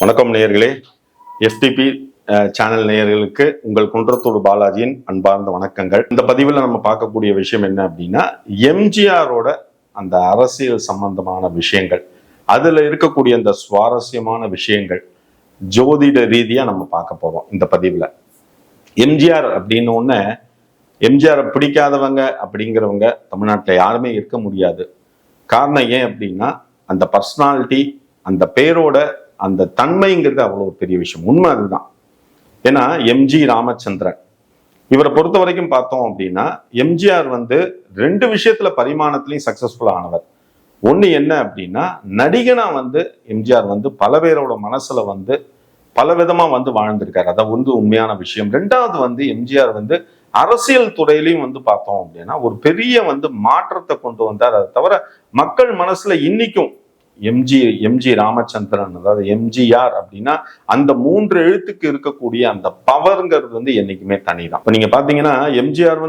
வணக்கம் நேயர்களே. FTP channel நேயர்களுக்கு உங்கள் குன்றத்தூர் பாலாஜியின் அன்பார்ந்த வணக்கங்கள். இந்த பதிவில் நம்ம பார்க்கக்கூடிய விஷயம் என்ன அப்படின்னா, எம்ஜிஆரோட அந்த அரசியல் சம்பந்தமான விஷயங்கள், அதுல இருக்கக்கூடிய அந்த சுவாரஸ்யமான விஷயங்கள் ஜோதிட ரீதியா நம்ம பார்க்க போறோம் இந்த பதிவுல. எம்ஜிஆர் அப்படின்னு ஒண்ணு, எம்ஜிஆரை பிடிக்காதவங்க அப்படிங்கிறவங்க தமிழ்நாட்டில் யாருமே இருக்க முடியாது. காரணம் ஏன் அப்படின்னா, அந்த பர்சனாலிட்டி, அந்த பேரோட அந்த தன்மைங்கிறது அவ்வளவு பெரிய விஷயம். உண்மை அதுதான். ஏன்னா எம்ஜி ராமச்சந்திரன் இவரை பொறுத்த வரைக்கும் பார்த்தோம் அப்படின்னா, எம்ஜிஆர் ரெண்டு விஷயத்துல பரிமாணத்திலையும் சக்சஸ்ஃபுல் ஆனவர். ஒண்ணு என்ன அப்படின்னா, நடிகனா எம்ஜிஆர் பல பேரோட மனசுல பல விதமா வாழ்ந்திருக்காரு. அதான் உண்மையான விஷயம். ரெண்டாவது எம்ஜிஆர் அரசியல் துறையிலையும் பார்த்தோம் அப்படின்னா ஒரு பெரிய மாற்றத்தை கொண்டு வந்தார். அதை தவிர மக்கள் மனசுல இன்னைக்கும் எம்ஜி ராமச்சந்திரன், அதாவது எம்ஜிஆர் அப்படின்னா அந்த மூன்று எழுத்துக்கு இருக்கக்கூடிய அந்த பவர்ங்கிறது என்னைக்குமே தனிதான். இப்ப நீங்க பாத்தீங்கன்னா எம்ஜிஆர்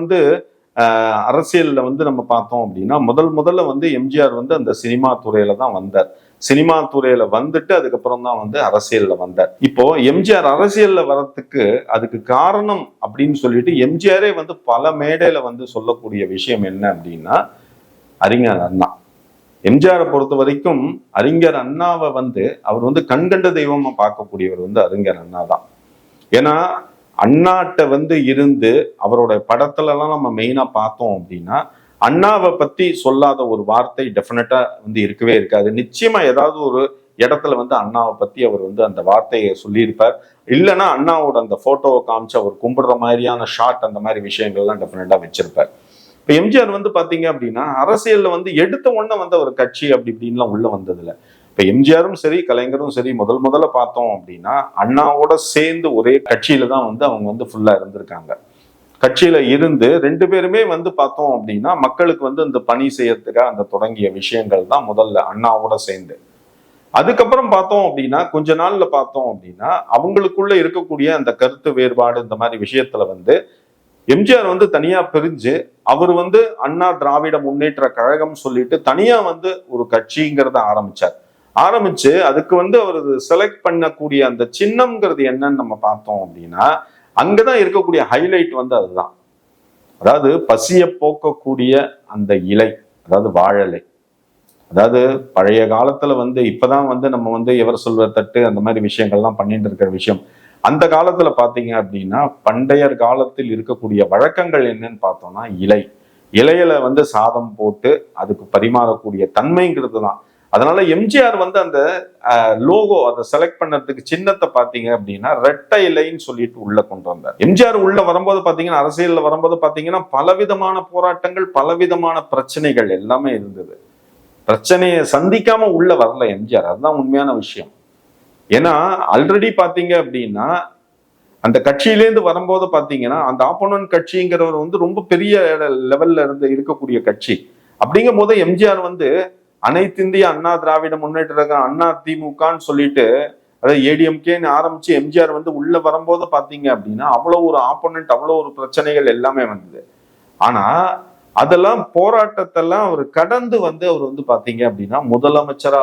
அரசியல்ல நம்ம பார்த்தோம் அப்படின்னா முதல்ல எம்ஜிஆர் அந்த சினிமா துறையில தான் வந்தார். சினிமா துறையில அதுக்கப்புறம் தான் அரசியல்ல வந்தார். இப்போ எம்ஜிஆர் அரசியல்ல வரத்துக்கு அதுக்கு காரணம் அப்படின்னு சொல்லிட்டு எம்ஜிஆரே பல மேடையில சொல்லக்கூடிய விஷயம் என்ன அப்படின்னா, அறிஞர் அண்ணா. எம்ஜிஆரை பொறுத்த வரைக்கும் அறிஞர் அண்ணாவை அவர் கண்கண்ட தெய்வமா பார்க்கக்கூடியவர் அறிஞர் அண்ணா தான். ஏன்னா அண்ணாட்ட இருந்து அவரோட படத்துல எல்லாம் நம்ம மெயினா பார்த்தோம் அப்படின்னா, அண்ணாவை பத்தி சொல்லாத ஒரு வார்த்தை டெஃபினட்டா இருக்கவே இருக்காது. நிச்சயமா ஏதாவது ஒரு இடத்துல அண்ணாவை பத்தி அவர் அந்த வார்த்தையை சொல்லியிருப்பார். இல்லைன்னா அண்ணாவோட அந்த போட்டோவை காமிச்சு அவர் கும்பிடுற மாதிரியான ஷாட், அந்த மாதிரி விஷயங்கள்லாம் டெஃபினட்டா வச்சிருப்பார். இப்ப எம்ஜிஆர் பாத்தீங்க அப்படின்னா அரசியல்ல எடுத்த உடனே ஒரு கட்சி அப்படி இப்படின்லாம் உள்ள வந்ததுல. இப்ப எம்ஜிஆரும் சரி கலைஞரும் சரி முதல்ல பார்த்தோம் அப்படின்னா அண்ணாவோட சேர்ந்து ஒரே கட்சியில தான் அவங்க ஃபுல்லா இருந்திருக்காங்க. கட்சியில இருந்து ரெண்டு பேருமே பார்த்தோம் அப்படின்னா மக்களுக்கு இந்த பணி செய்யறதுக்காக அந்த தொடங்கிய விஷயங்கள் தான் முதல்ல அண்ணாவோட சேர்ந்து. அதுக்கப்புறம் பார்த்தோம் அப்படின்னா கொஞ்ச நாள்ல பார்த்தோம் அப்படின்னா அவங்களுக்குள்ள இருக்கக்கூடிய அந்த கருத்து வேறுபாடு, இந்த மாதிரி விஷயத்துல எம்ஜிஆர் தனியா பிரிஞ்சு அவர் அண்ணா திராவிட முன்னேற்ற கழகம் சொல்லிட்டு தனியா ஒரு கட்சிங்கிறத ஆரம்பிச்சு அதுக்கு அவர் செலக்ட் பண்ணக்கூடிய அந்த சின்னம்ங்கிறது என்னன்னு நம்ம பார்த்தோம் அப்படின்னா அங்கதான் இருக்கக்கூடிய ஹைலைட் அதுதான். அதாவது பசிய போக்கக்கூடிய அந்த இலை, அதாவது வாழலை. அதாவது பழைய காலத்துல இப்பதான் நம்ம எவர் சொல்வ தட்டு அந்த மாதிரி விஷயங்கள்லாம் பண்ணிட்டு இருக்கிற விஷயம். அந்த காலத்துல பாத்தீங்க அப்படின்னா பண்டையர் காலத்தில் இருக்கக்கூடிய வழக்கங்கள் என்னன்னு பார்த்தோம்னா இலையில சாதம் போட்டு அதுக்கு பரிமாறக்கூடிய தன்மைங்கிறது தான். அதனால எம்ஜிஆர் அந்த லோகோ அதை செலக்ட் பண்ணறதுக்கு சின்னத்தை பாத்தீங்க அப்படின்னா ரெட்டை இலைன்னு சொல்லிட்டு உள்ள கொண்டு வந்தார். எம்ஜிஆர் உள்ள வரும்போது பாத்தீங்கன்னா அரசியல்ல வரும்போது பாத்தீங்கன்னா பலவிதமான போராட்டங்கள், பலவிதமான பிரச்சனைகள் எல்லாமே இருந்தது. பிரச்சனையை சந்திக்காம உள்ள வரல எம்ஜிஆர். அதுதான் உண்மையான விஷயம். ஏன்னா ஆல்ரெடி பாத்தீங்க அப்படின்னா அந்த கட்சியிலேருந்து வரும்போது பாத்தீங்கன்னா அந்த ஆப்போனன்ட் கட்சிங்கிறவர் ரொம்ப பெரிய லெவல்ல இருக்கக்கூடிய கட்சி. அப்படிங்கும் போது எம்ஜிஆர் அனைத்து இந்திய அண்ணா திராவிட முன்னேற்ற அண்ணா திமுகன்னு சொல்லிட்டு அதாவது ஏடிஎம்கேன்னு ஆரம்பிச்சு எம்ஜிஆர் உள்ள வரும்போது பாத்தீங்க அப்படின்னா அவ்வளவு ஒரு ஆப்போனன்ட், அவ்வளவு ஒரு பிரச்சனைகள் எல்லாமே வந்தது. ஆனா அதெல்லாம் போராட்டத்தெல்லாம் அவர் கடந்து அவர் பாத்தீங்க அப்படின்னா முதலமைச்சரா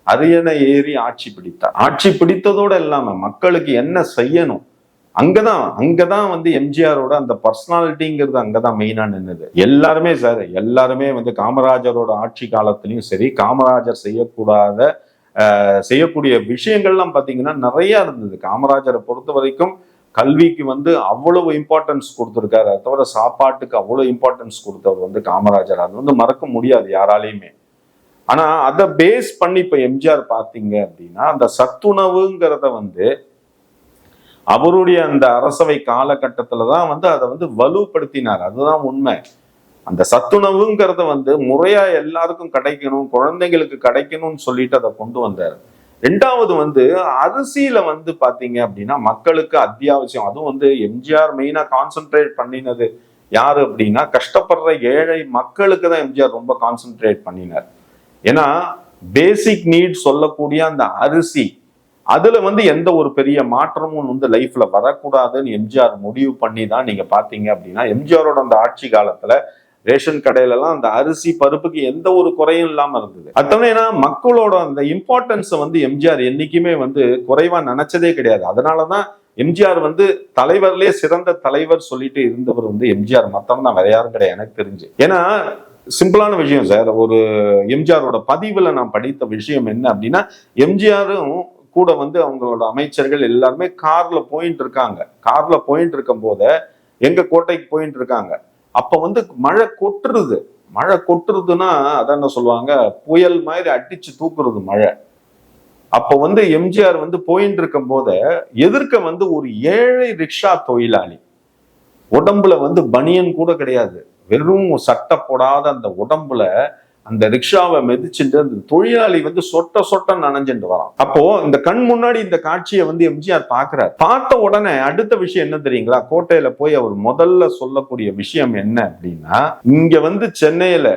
அரியணை ஏறி ஆட்சி பிடித்தார். ஆட்சி பிடித்ததோட இல்லாம மக்களுக்கு என்ன செய்யணும் அங்கதான் எம்ஜிஆரோட அந்த பர்சனாலிட்டிங்கிறது அங்கதான் மெயினா நின்னுது. எல்லாருமே காமராஜரோட ஆட்சி காலத்திலயும் சரி, காமராஜர் செய்யக்கூடிய விஷயங்கள்லாம் பாத்தீங்கன்னா நிறைய இருந்தது. காமராஜரை பொறுத்த வரைக்கும் கல்விக்கு அவ்வளவு இம்பார்ட்டன்ஸ் கொடுத்திருக்காரு. அதை தவிர சாப்பாட்டுக்கு அவ்வளவு இம்பார்ட்டன்ஸ் கொடுத்தவர் காமராஜர். அது மறக்க முடியாது யாராலையுமே. ஆனா அதை பேஸ் பண்ணி இப்ப எம்ஜிஆர் பாத்தீங்க அப்படின்னா அந்த சத்துணவுங்கிறத அவருடைய அந்த அரசவை காலகட்டத்துலதான் அதை வலுப்படுத்தினார். அதுதான் உண்மை. அந்த சத்துணவுங்கிறத முறையா எல்லாருக்கும் கிடைக்கணும், குழந்தைங்களுக்கு கிடைக்கணும்னு சொல்லிட்டு அதை கொண்டு வந்தார். ரெண்டாவது அரிசியில பாத்தீங்க அப்படின்னா மக்களுக்கு அத்தியாவசியம். அதுவும் எம்ஜிஆர் மெயினா கான்சென்ட்ரேட் பண்ணினது யாரு அப்படின்னா கஷ்டப்படுற ஏழை மக்களுக்கு தான் எம்ஜிஆர் ரொம்ப கான்சென்ட்ரேட் பண்ணினார். ஏன்னா பேசிக் நீட் சொல்லக்கூடிய அந்த அரிசி, அதுல எந்த ஒரு பெரிய மாற்றமும் லைஃப்ல வரக்கூடாதுன்னு எம்ஜிஆர் முடிவு பண்ணி தான் நீங்க பாத்தீங்க அப்படின்னா எம்ஜிஆரோட அந்த ஆட்சி காலத்துல ரேஷன் கடையில எல்லாம் அந்த அரிசி பருப்புக்கு எந்த ஒரு குறையும் இல்லாம இருந்தது. ஏன்னா மக்களோட அந்த இம்பார்ட்டன்ஸை வந்து எம்ஜிஆர் என்னைக்குமே வந்து குறைவா நினைச்சதே கிடையாது. அதனாலதான் எம்ஜிஆர் வந்து தலைவர்லயே சிறந்த தலைவர் சொல்லிட்டு இருந்தவர் வந்து எம்ஜிஆர், மத்தம் தான் வேற யாரும் கிடையாது எனக்கு தெரிஞ்சு. ஏன்னா சிம்பிளான விஷயம் சார், ஒரு எம்ஜிஆரோட பதிவுல நான் படித்த விஷயம் என்ன அப்படின்னா, எம்ஜிஆரும் கூட வந்து அவங்களோட அமைச்சர்கள் எல்லாருமே கார்ல போயிட்டு இருக்காங்க. கார்ல போயிட்டு இருக்கும் போத எங்க கோட்டைக்கு போயிட்டு இருக்காங்க. அப்ப வந்து மழை கொட்டுறது. மழை கொட்டுறதுன்னா அதான் என்ன சொல்லுவாங்க, புயல் மாதிரி அடிச்சு தூக்குறது மழை. அப்ப வந்து எம்ஜிஆர் வந்து போயிட்டு இருக்கும் போத எதிர்க்க வந்து ஒரு ஏழை ரிக்ஷா தொழிலாளி, உடம்புல வந்து பனியன் கூட கிடையாது, வெறும் சட்டை போடாத அந்த உடம்புல அந்த ரிக்ஷாவை மிதிச்சுட்டு அந்த தொழிலாளி வந்து சொட்ட சொட்ட நனைஞ்சுட்டு வரான். அப்போ இந்த கண் முன்னாடி இந்த காட்சியை வந்து எம்ஜிஆர் பாக்குறாரு. பார்த்த உடனே அடுத்த விஷயம் என்ன தெரியுங்களா, கோட்டையில போய் அவர் முதல்ல சொல்லக்கூடிய விஷயம் என்ன அப்படின்னா, இங்க வந்து சென்னையில,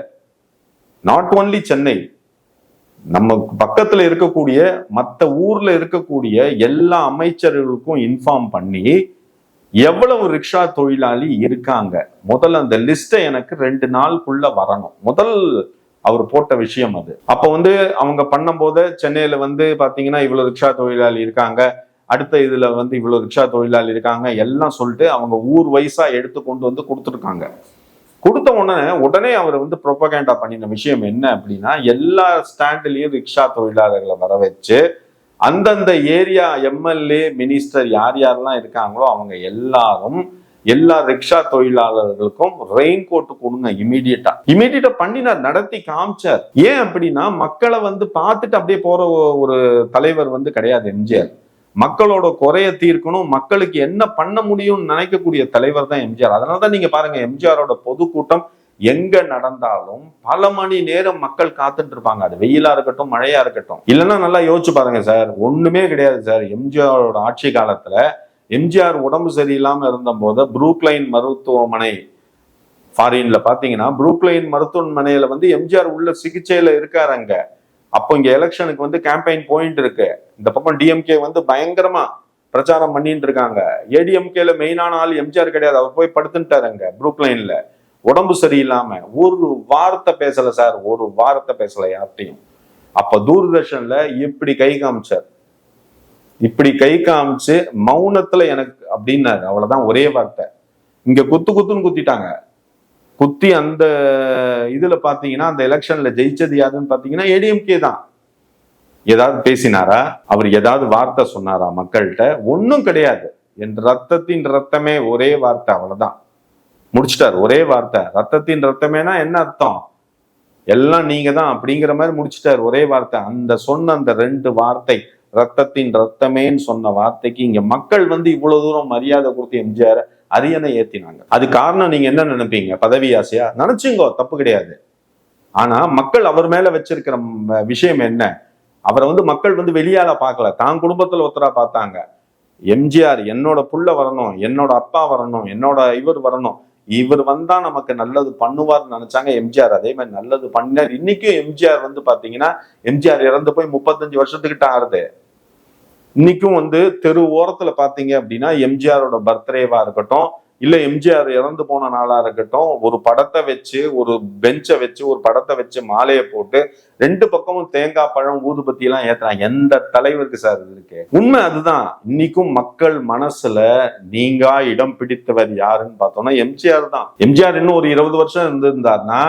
நாட் ஓன்லி சென்னை, நம்ம பக்கத்துல இருக்கக்கூடிய மற்ற ஊர்ல இருக்கக்கூடிய எல்லா அமைச்சர்களுக்கும் இன்ஃபார்ம் பண்ணி எவ்வளவு ரிக்ஷா தொழிலாளி இருக்காங்க, முதல்ல அந்த லிஸ்ட்டை எனக்கு 2 நாளுக்குள்ள வரணும். முதல் அவர் போட்ட விஷயம் அது. அப்ப வந்து அவங்க பண்ணும் போது சென்னையில வந்து பாத்தீங்கன்னா இவ்வளவு ரிக்ஷா தொழிலாளி இருக்காங்க, அடுத்த இதுல வந்து இவ்வளவு ரிக்ஷா தொழிலாளி இருக்காங்க எல்லாம் சொல்லிட்டு அவங்க ஊர் வைஸா எடுத்து கொண்டு வந்து கொடுத்துருக்காங்க. கொடுத்த உடனே அவர் வந்து ப்ரொபகேண்டா பண்ணின விஷயம் என்ன அப்படின்னா, எல்லா ஸ்டாண்ட்லயும் ரிக்ஷா தொழிலாளர்களை வர வச்சு அந்தந்த ஏரியா எம்எல்ஏ மினிஸ்டர் யார் யாரெல்லாம் இருக்காங்களோ அவங்க எல்லாரும் எல்லா ரிக்ஷா தொழிலாளர்களுக்கும் ரெயின் கோட் கொடுங்க இமீடியட்டா பண்ணினார், நடத்தி காமிச்சார். ஏன் அப்படின்னா மக்களை வந்து பார்த்துட்டு அப்படியே போற ஒரு தலைவர் வந்து கிடையாது எம்ஜிஆர். மக்களோட குறைய தீர்க்கணும், மக்களுக்கு என்ன பண்ண முடியும்னு நினைக்கக்கூடிய தலைவர் தான் எம்ஜிஆர். அதனாலதான் நீங்க பாருங்க, எம்ஜிஆரோட பொதுக்கூட்டம் எங்க நடந்தாலும் பல மணி நேரம் மக்கள் காத்துட்டு இருப்பாங்க. அது வெயிலா இருக்கட்டும் மழையா இருக்கட்டும். இல்லைன்னா நல்லா யோசிச்சு பாருங்க சார், ஒண்ணுமே கிடையாது சார். எம்ஜிஆரோட ஆட்சி காலத்துல எம்ஜிஆர் உடம்பு சரியில்லாம இருந்த போது புரூக்லைன் மருத்துவமனை, ஃபாரின்ல பாத்தீங்கன்னா புரூக்லைன் மருத்துவமனையில வந்து எம்ஜிஆர் உள்ள சிகிச்சையில இருக்காரு அங்க. அப்போ இங்க எலெக்ஷனுக்கு வந்து கேம்பெயின் போயிட்டு இருக்கு. இந்த பக்கம் டிஎம்கே வந்து பயங்கரமா பிரச்சாரம் பண்ணிட்டு இருக்காங்க. ஏடிஎம்கேல மெயினான ஆள் எம்ஜிஆர் கிடையாது, அவர் போய் படுத்துட்டாரு அங்க புரூக்லைன்ல உடம்பு சரியில்லாம. ஒரு வார்த்தை பேசல சார், ஒரு வார்த்தை பேசல யார்ட்டையும். அப்ப தூர்தர்ஷன்ல இப்படி கை காமிச்சார், இப்படி கை காமிச்சு மௌனத்துல எனக்கு அப்படின்னாரு, அவ்வளவுதான் ஒரே வார்த்தை. இங்க குத்துன்னு குத்திட்டாங்க. குத்தி அந்த இதுல பாத்தீங்கன்னா அந்த எலெக்ஷன்ல ஜெயிச்சது யாருன்னு பாத்தீங்கன்னா ஏடிஎம்கே தான். ஏதாவது பேசினாரா, அவர் ஏதாவது வார்த்தை சொன்னாரா மக்கள்கிட்ட? ஒன்னும் கிடையாது. என் ரத்தத்தின் ரத்தமே ஒரே வார்த்தை, அவ்வளவுதான், முடிச்சிட்டார். ஒரே வார்த்தை, ரத்தத்தின் ரத்தமேனா என்ன அர்த்தம், எல்லாம் நீங்க தான் அப்படிங்கிற மாதிரி முடிச்சிட்டார். ஒரே வார்த்தை. அந்த சொன்ன அந்த 2 வார்த்தை, ரத்தத்தின் ரத்தமேன்னு சொன்ன வார்த்தைக்கு இங்க மக்கள் வந்து இவ்வளவு தூரம் மரியாதை கொடுத்து எம்ஜிஆர் அரியணை ஏத்தினாங்க. அது காரணம் நீங்க என்ன நினைப்பீங்க, பதவி ஆசையா? நினைச்சுங்கோ, தப்பு கிடையாது. ஆனா மக்கள் அவர் மேல வச்சிருக்கிற விஷயம் என்ன, அவரை வந்து மக்கள் வந்து வெளியால பார்க்கல, தான் குடும்பத்துல ஒருத்தரா பார்த்தாங்க. எம்ஜிஆர் என்னோட புள்ள வரணும், என்னோட அப்பா வரணும், என்னோட இவர் வரணும், இவர் வந்தா நமக்கு நல்லது பண்ணுவார்னு நினைச்சாங்க. எம்ஜிஆர் அதே மாதிரி நல்லது பண்ணார். இன்னைக்கும் எம்ஜிஆர் வந்து பாத்தீங்கன்னா, எம்ஜிஆர் இறந்து போய் 35 வருஷத்துக்கிட்ட ஆறுது. இன்னைக்கும் வந்து தெரு ஓரத்துல பாத்தீங்க அப்படின்னா எம்ஜிஆரோட பர்த்டேவா இருக்கட்டும், இல்ல எம்ஜிஆர் இறந்து போன நாளா இருக்கட்டும், ஒரு படத்தை வச்சு, ஒரு பெஞ்சை வச்சு, ஒரு படத்தை வச்சு மாலையை போட்டு 2 பக்கமும் தேங்காய் பழம் ஊதுபத்தி எல்லாம் ஏத்துறாங்க. எந்த தலைவருக்கு சார் இது இருக்கு? உண்மை அதுதான். இன்னைக்கும் மக்கள் மனசுல நீங்கா இடம் பிடித்தவர் யாருன்னு பார்த்தோம்னா எம்ஜிஆர் தான். எம்ஜிஆர் இன்னும் ஒரு 20 வருஷம் இருந்திருந்தாருன்னா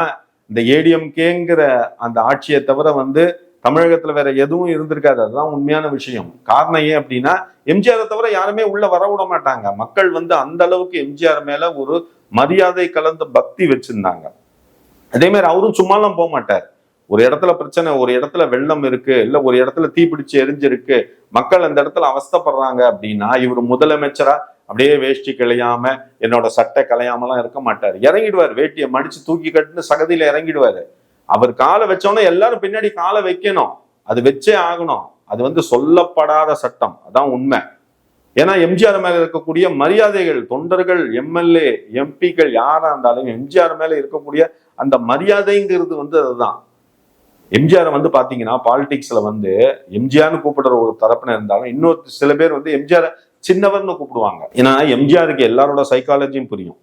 இந்த ஏடிஎம்கேங்கிற அந்த ஆட்சியை தவிர வந்து தமிழகத்துல வேற எதுவும் இருந்திருக்காது. அதுதான் உண்மையான விஷயம். காரணம் ஏன் அப்படின்னா, எம்ஜிஆரை தவிர யாருமே உள்ள வர விட மாட்டாங்க. மக்கள் வந்து அந்த அளவுக்கு எம்ஜிஆர் மேல ஒரு மரியாதை கலந்த பக்தி வச்சிருந்தாங்க. அதே மாதிரி அவரும் சும்மாலாம் போக மாட்டார். ஒரு இடத்துல பிரச்சனை, ஒரு இடத்துல வெள்ளம் இருக்கு, இல்ல ஒரு இடத்துல தீப்பிடிச்சு எரிஞ்சிருக்கு, மக்கள் அந்த இடத்துல அவஸ்தப்படுறாங்க அப்படின்னா இவர் முதலமைச்சரா அப்படியே வேஷ்டி களையாம, என்னோட சட்டை களையாமலாம் இருக்க மாட்டார். இறங்கிடுவார், வேட்டியை மடிச்சு தூக்கி கட்டுன்னு சகதியில இறங்கிடுவாரு. அவர் காலை வச்சோன்னா எல்லாரும் பின்னாடி காலை வைக்கணும், அது வச்சே ஆகணும். அது வந்து சொல்லப்படாத சட்டம், அதான் உண்மை. ஏன்னா எம்ஜிஆர் மேல இருக்கக்கூடிய மரியாதைகள், தொண்டர்கள், எம்எல்ஏ எம்பிக்கள் யாரா இருந்தாலும் எம்ஜிஆர் மேல இருக்கக்கூடிய அந்த மரியாதைங்கிறது வந்து அதுதான். எம்ஜிஆர் வந்து பாத்தீங்கன்னா பாலிடிக்ஸ்ல வந்து எம்ஜிஆர்னு கூப்பிடுற ஒரு தரப்புன இருந்தாலும் இன்னொரு சில பேர் வந்து எம்ஜிஆர் சின்னவர்னு கூப்பிடுவாங்க. ஏன்னா எம்ஜிஆருக்கு எல்லாரோட சைக்காலஜியும் புரியும்.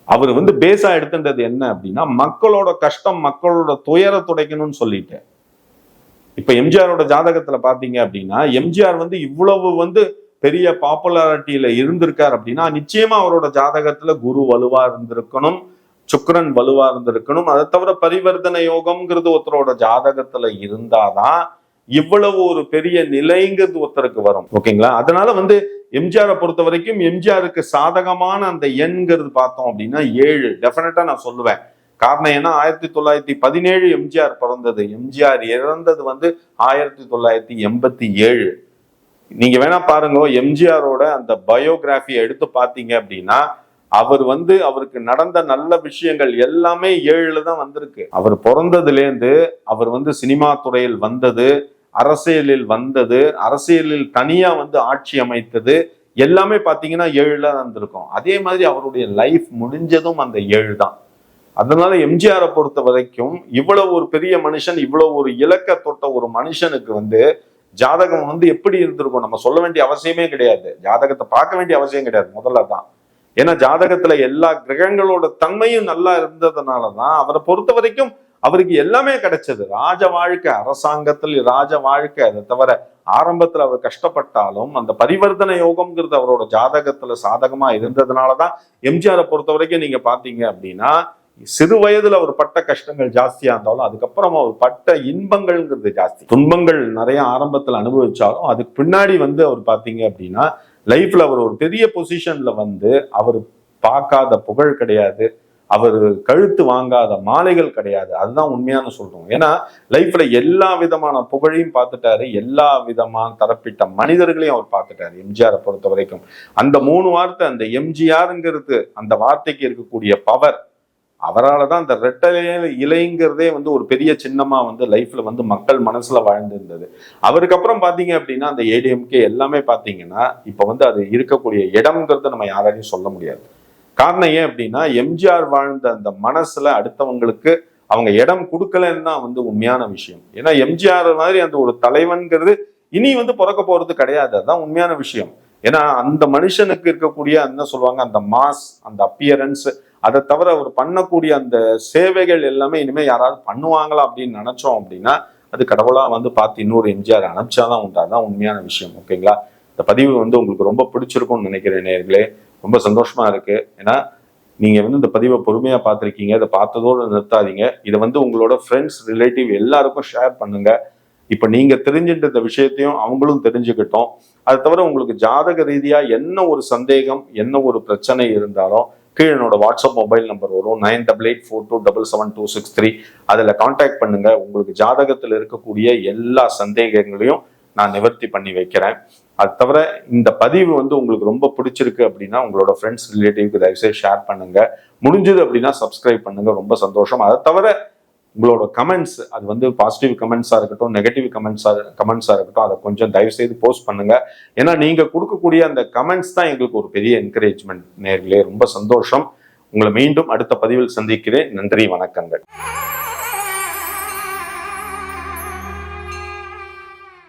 அவர் வந்து பேஸா எடுத்துன்றது என்ன அப்படின்னா, மக்களோட கஷ்டம், மக்களோட துயர துடைக்கணும்னு சொல்லிட்டு. இப்ப எம்ஜிஆரோட ஜாதகத்துல பாத்தீங்க அப்படின்னா, எம்ஜிஆர் வந்து இவ்வளவு வந்து பெரிய பாப்புலாரிட்டியில இருந்திருக்கார் அப்படின்னா, நிச்சயமா அவரோட ஜாதகத்துல குரு வலுவா இருந்திருக்கணும், சுக்கிரன் வலுவா இருந்திருக்கணும். அதை தவிர பரிவர்த்தனை யோகம்ங்கிறது ஒருத்தரோட ஜாதகத்துல இருந்தாதான் இவ்வளவு ஒரு பெரிய நிலைங்கிறது ஒருத்தருக்கு வரும். ஓகேங்களா? அதனால வந்து எம்ஜிஆரை பொறுத்த வரைக்கும் எம்ஜிஆருக்கு சாதகமான அந்த எண்கிறது பார்த்தோம் அப்படின்னா 7 டெஃபினட்டா நான் சொல்லுவேன். காரணம் ஏன்னா 1917 எம்ஜிஆர் பிறந்தது, எம்ஜிஆர் இறந்தது வந்து 1987. நீங்க வேணா பாருங்க, எம்ஜிஆரோட அந்த பயோகிராஃபியை எடுத்து பார்த்தீங்க அப்படின்னா, அவர் வந்து அவருக்கு நடந்த நல்ல விஷயங்கள் எல்லாமே 7ல தான் வந்திருக்கு. அவர் பிறந்ததுலேருந்து அவர் வந்து சினிமா துறையில் வந்தது, அரசியலில் வந்தது, அரசியலில் தனியா வந்து ஆட்சி அமைத்தது எல்லாமே பாத்தீங்கன்னா 7ல தான் வந்திருக்கும். அதே மாதிரி அவருடைய லைஃப் முடிஞ்சதும் அந்த 7 தான். அதனால எம்ஜிஆரை பொறுத்த வரைக்கும் இவ்வளவு ஒரு பெரிய மனுஷன், இவ்வளவு ஒரு இலக்க தொட்ட ஒரு மனுஷனுக்கு வந்து ஜாதகம் வந்து எப்படி இருந்திருக்கும் நம்ம சொல்ல வேண்டிய அவசியமே கிடையாது. ஜாதகத்தை பார்க்க வேண்டிய அவசியம் கிடையாது முதல்ல தான். ஏன்னா ஜாதகத்துல எல்லா கிரகங்களோட தன்மையும் நல்லா இருந்ததுனாலதான் அவரை பொறுத்த வரைக்கும் அவருக்கு எல்லாமே கிடைச்சது. ராஜ வாழ்க்கை, அரசாங்கத்தில் ராஜ வாழ்க்கை. அதை தவிர ஆரம்பத்துல அவர் கஷ்டப்பட்டாலும் அந்த பரிவர்த்தனை யோகம்ங்கிறது அவரோட ஜாதகத்துல சாதகமா இருந்ததுனாலதான் எம்ஜிஆரை பொறுத்த வரைக்கும் நீங்க பாத்தீங்க அப்படின்னா, சிறு வயதுல அவர் பட்ட கஷ்டங்கள் ஜாஸ்தியா இருந்தாலும் அதுக்கப்புறம் அவர் பட்ட இன்பங்கள்ங்கிறது ஜாஸ்தி. துன்பங்கள் நிறைய ஆரம்பத்துல அனுபவிச்சாலும் அதுக்கு பின்னாடி வந்து அவர் பாத்தீங்க அப்படின்னா லைஃப்ல அவர் ஒரு பெரிய பொசிஷன்ல வந்து அவர் பார்க்காத புகழ் கிடையாது, அவர் கழுத்து வாங்காத மாலைகள் கிடையாது. அதுதான் உண்மையான சொல்றோம். ஏன்னா லைஃப்ல எல்லா விதமான புகழையும் பார்த்துட்டாரு, எல்லா விதமான தரப்பிட்ட மனிதர்களையும் அவர் பார்த்துட்டாரு எம்ஜிஆரை பொறுத்த வரைக்கும். அந்த 3 வார்த்தை, அந்த எம்ஜிஆருங்கிறது அந்த வார்த்தைக்கு இருக்கக்கூடிய பவர், அவரால் தான் அந்த ரெட்டை இலைங்கிறதே வந்து ஒரு பெரிய சின்னமா வந்து லைஃப்ல வந்து மக்கள் மனசுல வாழ்ந்திருந்தது. அவருக்கு அப்புறம் பாத்தீங்க அப்படின்னா அந்த ஏடிஎம்கே எல்லாமே பாத்தீங்கன்னா இப்ப வந்து அது இருக்கக்கூடிய இடம்ங்கிறத நம்ம யாராலையும் சொல்ல முடியாது. காரணம் ஏன் அப்படின்னா எம்ஜிஆர் வாழ்ந்த அந்த மனசுல அடுத்தவங்களுக்கு அவங்க இடம் கொடுக்கலன்னு தான் வந்து உண்மையான விஷயம். ஏன்னா எம்ஜிஆர் மாதிரி அந்த ஒரு தலைவன்கிறது இனி வந்து பிறக்க போறது கிடையாது. அதுதான் உண்மையான விஷயம். ஏன்னா அந்த மனுஷனுக்கு இருக்கக்கூடிய என்ன சொல்லுவாங்க, அந்த மாஸ், அந்த அப்பியரன்ஸ், அதை தவிர அவர் பண்ணக்கூடிய அந்த சேவைகள் எல்லாமே இனிமே யாராவது பண்ணுவாங்களா அப்படின்னு நினைச்சோம் அப்படின்னா அது கடவுளா வந்து பார்த்து இன்னொரு எம்ஜிஆர் அனுப்பிச்சாதான் உண்டு. அதுதான் உண்மையான விஷயம். ஓகேங்களா? இந்த பதிவு வந்து உங்களுக்கு ரொம்ப பிடிச்சிருக்கும்னு நினைக்கிறேன் நேயர்களே. ரொம்ப சந்தோஷமா இருக்கு. ஏன்னா நீங்க வந்து இந்த பதிவை பொறுமையா பார்த்துருக்கீங்க. இதை பார்த்ததோடு நிறுத்தாதீங்க. இதை வந்து உங்களோட ஃப்ரெண்ட்ஸ், ரிலேட்டிவ் எல்லாருக்கும் ஷேர் பண்ணுங்க. இப்ப நீங்க தெரிஞ்சுட்ட இந்த விஷயத்தையும் அவங்களும் தெரிஞ்சுக்கிட்டோம். அது தவிர உங்களுக்கு ஜாதக ரீதியா என்ன ஒரு சந்தேகம், என்ன ஒரு பிரச்சனை இருந்தாலும் கீழே என்னோட வாட்ஸ்அப் மொபைல் நம்பர் வரும், 9884277263. அதில் கான்டாக்ட் பண்ணுங்க. உங்களுக்கு ஜாதகத்தில் இருக்கக்கூடிய எல்லா சந்தேகங்களையும் நான் நிவர்த்தி பண்ணி வைக்கிறேன். அது தவிர இந்த பதிவு வந்து உங்களுக்கு ரொம்ப பிடிச்சிருக்கு அப்படின்னா உங்களோட ஃப்ரெண்ட்ஸ், ரிலேட்டிவ்க்கு தயவுசெய்து ஷேர் பண்ணுங்க. முடிஞ்சது அப்படின்னா சப்ஸ்கிரைப் பண்ணுங்க. ரொம்ப சந்தோஷம். அதை தவிர உங்களோட கமெண்ட்ஸ், அது வந்து பாசிட்டிவ் கமெண்ட்ஸா இருக்கட்டும், நெகட்டிவ் கமெண்ட்ஸா இருக்கட்டும், அதை கொஞ்சம் தயவு செய்து போஸ்ட் பண்ணுங்க. ஏன்னா நீங்க கொடுக்கக்கூடிய அந்த கமெண்ட்ஸ் தான் எங்களுக்கு ஒரு பெரிய என்கரேஜ்மெண்ட். நேர்களே ரொம்ப சந்தோஷம். உங்களை மீண்டும் அடுத்த பதிவில் சந்திக்கிறேன். நன்றி, வணக்கங்கள்.